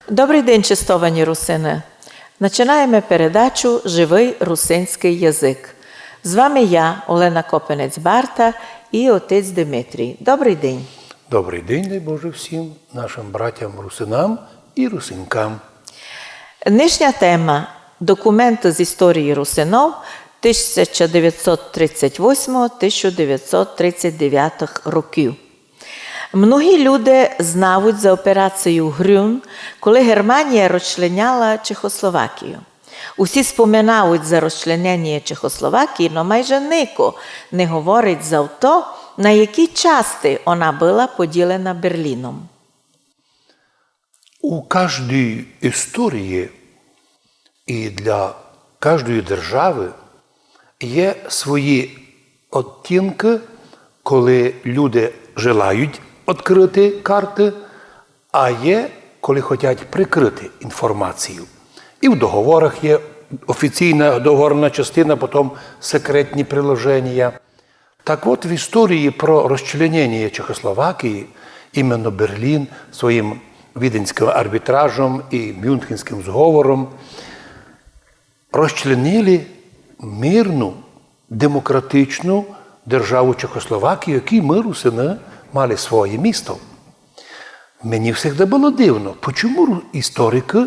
Добрий день, чистовані русини! Починаємо передачу «Живий русинський язик». З вами я, Олена Копенець-Барта і отець Димитрій. Добрий день! Добрий день, дай Боже, всім нашим братям-русинам і русинкам. Нинішня тема – документи з історії русинов 1938-1939 років. Многі люди знають за операцію Грюн, коли Германія розчленяла Чехословакію. Усі споминають за розчленення Чехословакії, але майже ніхто не говорить за те, на які части вона була поділена Берліном. У кожній історії і для кожної держави є свої відтінки, коли люди желають відкрити карти, а є, коли хочуть прикрити інформацію. І в договорах є офіційна договорна частина, потім секретні приложення. Так от, в історії про розчленення Чехословакії іменно Берлін своїм віденським арбітражем і Мюнхенським зговором розчленили мирну, демократичну державу Чехословакію, в якій ми, русини, мали своє місто. Мені завжди було дивно, чому історики,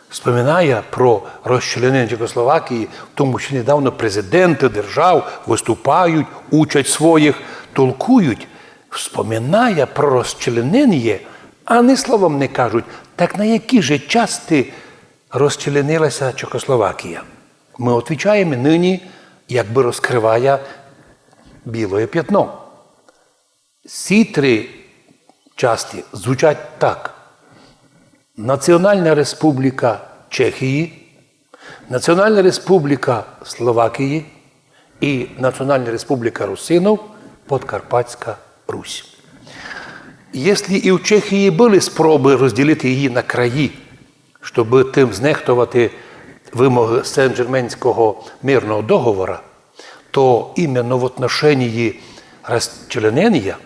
споминає про розчленення Чехословакії, в тому що недавно президенти держав виступають, учать своїх, толкують, споминає про розчленення, а ні словом не кажуть, так на які же части розчленилася Чехословакія. Ми відповідаємо нині, якби розкриває біле п'ятно. Ці три частини звучать так. Національна Республіка Чехії, Національна Республіка Словакії і Національна Республіка Русинов, Подкарпатська Русь. Якщо і в Чехії були спроби розділити її на краї, щоб тим знехтувати вимоги Сен-Жерменського мирного договору, то іменно в отношенні розчленення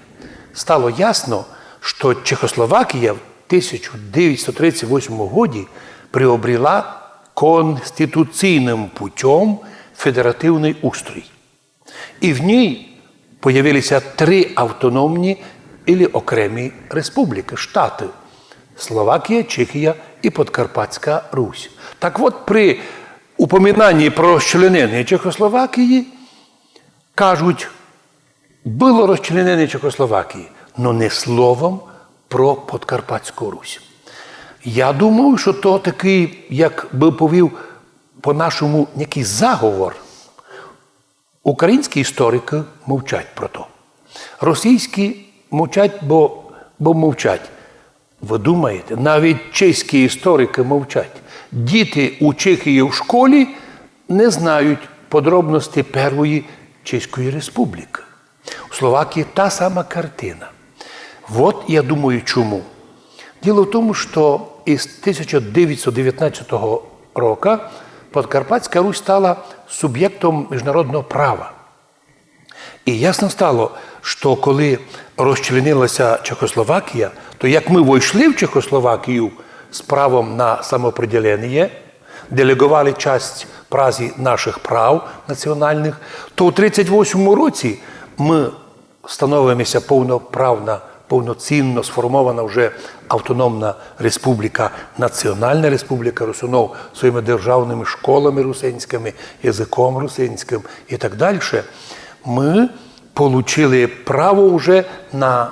стало ясно, що Чехословакія в 1938 году приобрела конституційним путем федеративний устрій. І в ній з'явилися три автономні або окремі республіки, штати – Словакія, Чехія і Подкарпатська Русь. Так от, при упоминанні про розчленення Чехословакії кажуть, було розчленення Чехословакії, але не словом про Подкарпатську Русь. Я думаю, що то такий, як би повів по-нашому, який заговор. Українські історики мовчать про то. Російські мовчать, бо мовчать. Ви думаєте, навіть чеські історики мовчать. Діти у Чехії в школі не знають подробності Першої Чеської Республіки. У Словакії та сама картина. От я думаю, чому. Діло в тому, що із 1919 року Подкарпатська Русь стала суб'єктом міжнародного права. І ясно стало, що коли розчленилася Чехословакія, то як ми війшли в Чехословакію з правом на самоопределення, делегували часть Празі наших прав національних, то у 1938 році ми становимося повноправна, повноцінно сформована вже автономна республіка, Національна Республіка Русинов своїми державними школами русинськими, язиком русинським і так далі. Ми отримали право вже на,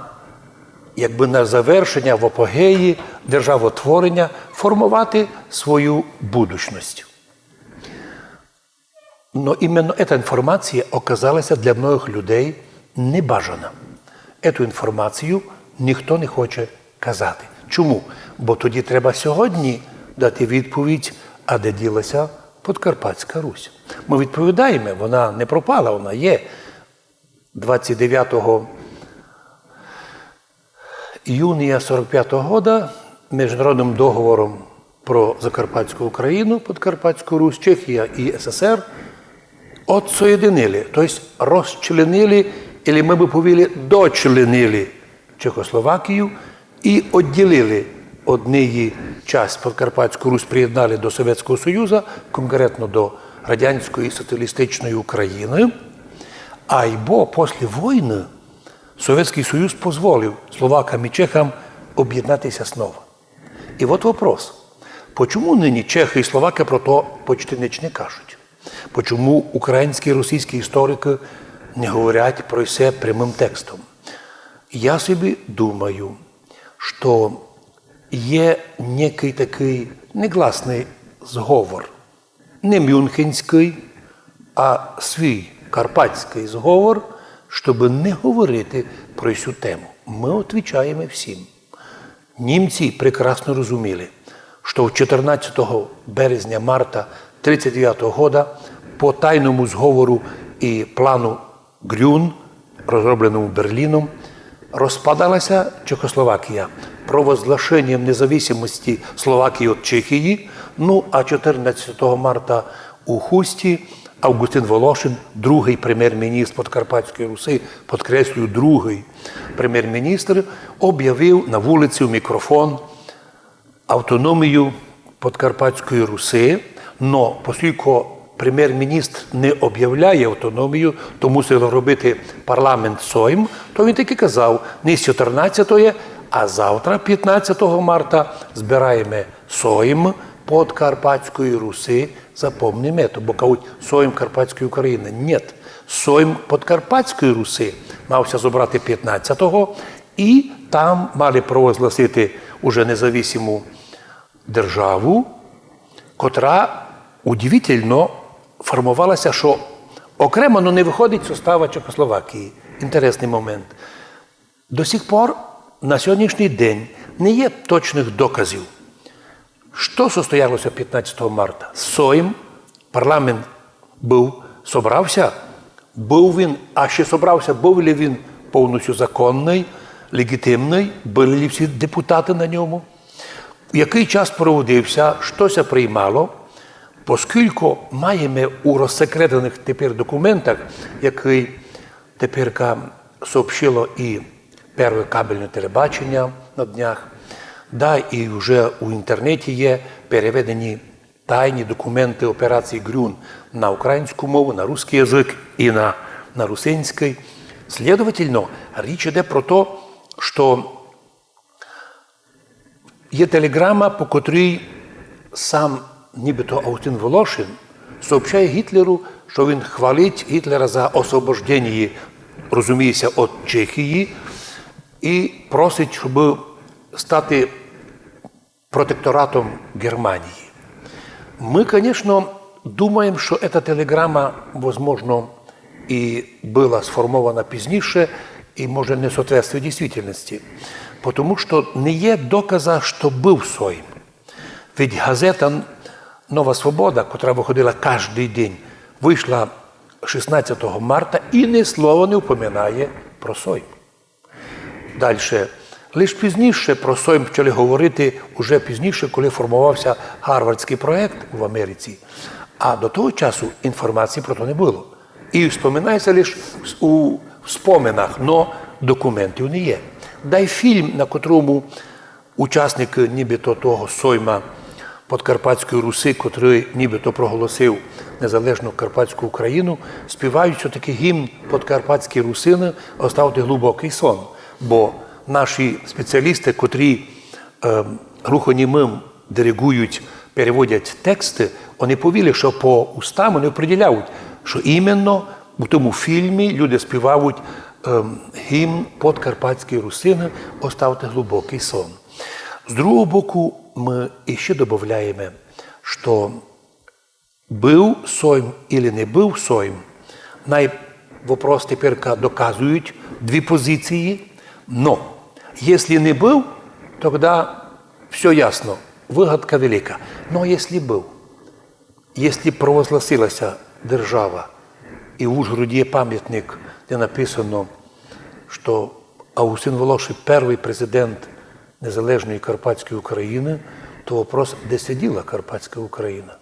на завершення в апогеї державотворення формувати свою будущність. Но іменно ця інформація оказалася для многих людей небажана. Цю інформацію ніхто не хоче казати. Чому? Бо тоді треба сьогодні дати відповідь, а де ділася Подкарпатська Русь. Ми відповідаємо, вона не пропала, вона є. 29 июня 1945 года міжнародним договором про Закарпатську Україну, Подкарпатську Русь, Чехія і СССР отсоединили, тобто розчленили, або ми б повіли, дочленили Чехословакію і відділили однієї часть Подкарпатську Русь приєднали до Совєтського Союзу, конкретно до радянської соціалістичної України, або після війни Совєтський Союз дозволив словакам і чехам об'єднатися знову. І от вопрос. Почому нині чехи і словаки про то почти ніч не кажуть? Почому українські і російські історики не говорять про це прямим текстом? Я собі думаю, що є некий такий негласний зговор, не мюнхенський, а свій карпатський зговор, щоб не говорити про цю тему. Ми відповідаємо всім. Німці прекрасно розуміли, що 14 березня-марта 1939 року по тайному зговору і плану Грюн, розробленому Берліном, розпадалася Чехословакія провозглашенням незалежності Словакії від Чехії. Ну, а 14 марта у Хусті Августин Волошин, другий прем'єр-міністр Подкарпатської Руси, підкреслюю, другий прем'єр-міністр, об'явив на вулиці у мікрофон автономію Подкарпатської Руси, но оскільки прем'єр-міністр не об'являє автономію, то мусив робити парламент Сойм, то він таки казав, не з 14-ї, а завтра, 15 марта, збираємо Сойм Подкарпатської Руси, запомнимо це, бо кажуть, Сойм Карпатської України. Ні, Сойм Подкарпатської Руси мався зібрати 15-го, і там мали провозгласити уже незалежну державу, котра, удивительно, формувалася, що окремо, але не виходить з состава Чехословакії. Інтересний момент. До сих пор, на сьогоднішній день, не є точних доказів, що состоялося 15 марта. Сойм, парламент собрався, був він, а ще собрався, був ли він повністю законний, легітимний, були ли всі депутати на ньому, який час проводився, щось приймало, оскільки маємо у розсекретених тепер документах, які тепер сообщило і перше кабельне телебачення на днях, да, і вже у інтернеті є переведені тайні документи операції Грюн на українську мову, на русский язик і на русинський. Слідовательно, річ йде про те, що є телеграма, по котрій сам нібито Августин Волошин сообщає Гітлеру, що він хвалить Гітлера за освобождення, розуміється, від Чехії, і просить, щоб стати протекторатом Германії. Ми, звісно, думаємо, що ця телеграма, можливо, і була сформована пізніше, і, може, не відповідає дійсності. Тому що не є доказу, що був Сойм. Ведь газета «Нова Свобода», яка виходила кожен день, вийшла 16 марта і ні слова не упоминає про Сойм. Далі. Лише пізніше про Сойм почали говорити, уже пізніше, коли формувався Гарвардський проєкт в Америці. А до того часу інформації про це не було. І вспоминається лише у споминах, але документів не є. Дай фільм, на котрому учасники нібито того Сойма Подкарпатської Руси, котрий нібито проголосив незалежну Карпатську Україну, співають все-таки гімн Подкарпатській Русини «Оставте глибокий сон». Бо наші спеціалісти, котрі глухонімим диригують, переводять тексти, вони повіли, що по устам вони определяють, що іменно у тому фільмі люди співають гімн Подкарпатської Русини «Оставте глибокий сон». З другого боку, ми ще додаємо, що був Сойм або не був Сойм, вопрос тепер доказують дві позиції, но якщо не був, тоді все ясно, вигадка велика. Но якщо був, якщо провозгласилася держава, і в Ужгороді є пам'ятник, де написано, що Августин Волошин – перший президент незалежної Карпатської України, то вопрос, де сиділа Карпатська Україна.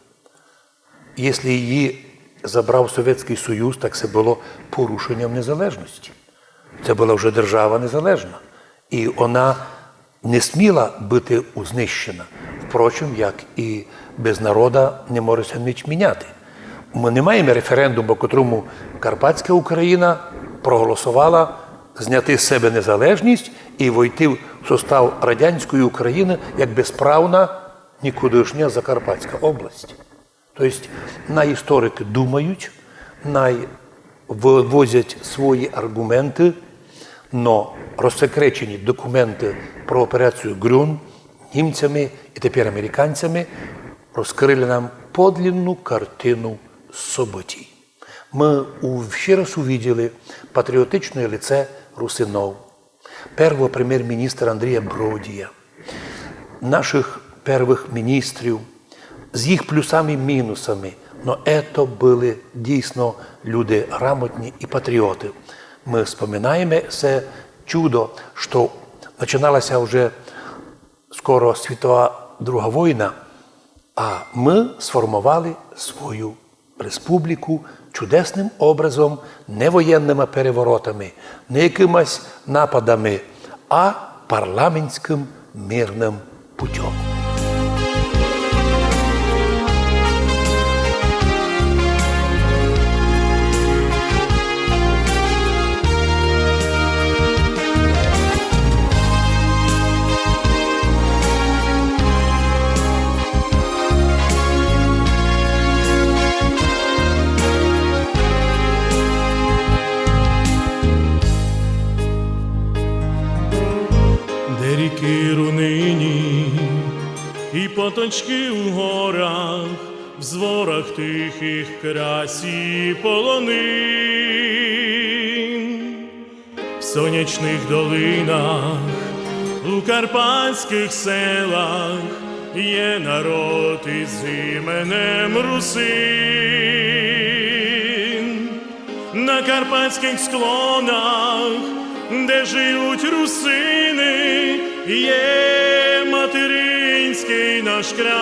Якщо її забрав Совєтський Союз, так це було порушенням незалежності. Це була вже держава незалежна. І вона не сміла бути знищена. Впрочем, як і без народа не можеться ніч міняти. Ми не маємо референдуму, по котрому Карпатська Україна проголосувала зняти з себе незалежність і войти в состав радянської України як безправна нікудишня Закарпатська область. Тобто, історики думають, вивозять свої аргументи, но розсекречені документи про операцію Грюн німцями і тепер американцями розкрили нам подлинну картину событий. Мы ще раз увидели патриотичное лице русинов, первого прем'єр-міністра Андрія Бродія, наших первих міністрів, з їх плюсами і мінусами, но это були дійсно люди грамотні і патріоти. Ми вспоминаємо це чудо, що починалася вже скоро світова Друга війна, а ми сформували свою республіку чудесним образом, не воєнними переворотами, не якимось нападами, а парламентським мирним путем. Ріки рунині і поточки у горах, в зворах тихих красі полонин, в сонячних долинах, у карпатських селах є народ із іменем русин. На карпатських склонах, де живуть русини, є материнський наш край.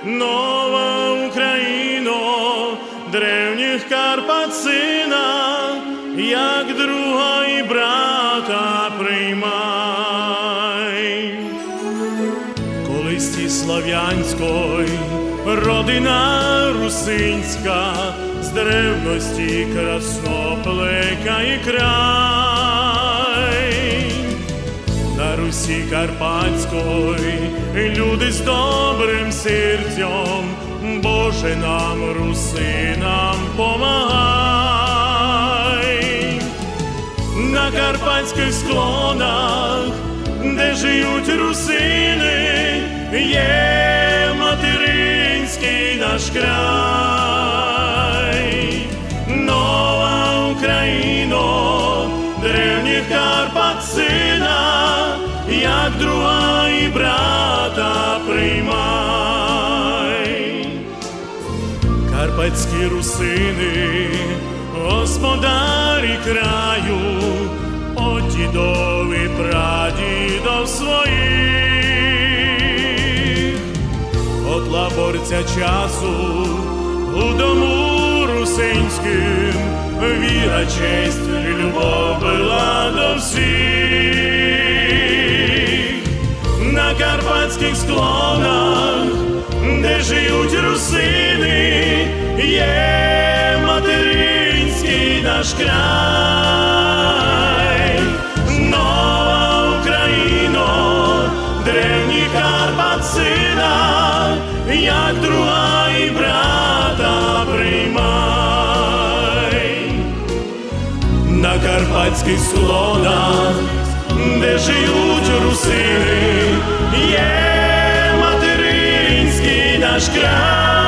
Нова Україно, древніх Карпат сина, як друга і брата приймай. Колисті слав'янської, родина русинська, з древності красноплекає край. На Русі Карпатської люди з добрим серцем, Боже нам, русинам, помагай. На карпатських склонах, де живуть русини, є материнський наш край. Нова Україно, древніх Карпат сина, як друга і брата приймай. Карпатські русини, господарі краю, от дідов і прадідов своїх, от лаборця часу у дому русинським, віра, честь, любов була до всіх. На карпатських склонах, де живуть русини, є материнський наш край. Нова Україно, древніх Карпат сина, як друга і брата приймай. На карпатських склонах, де живуть русини, є материнський наш край.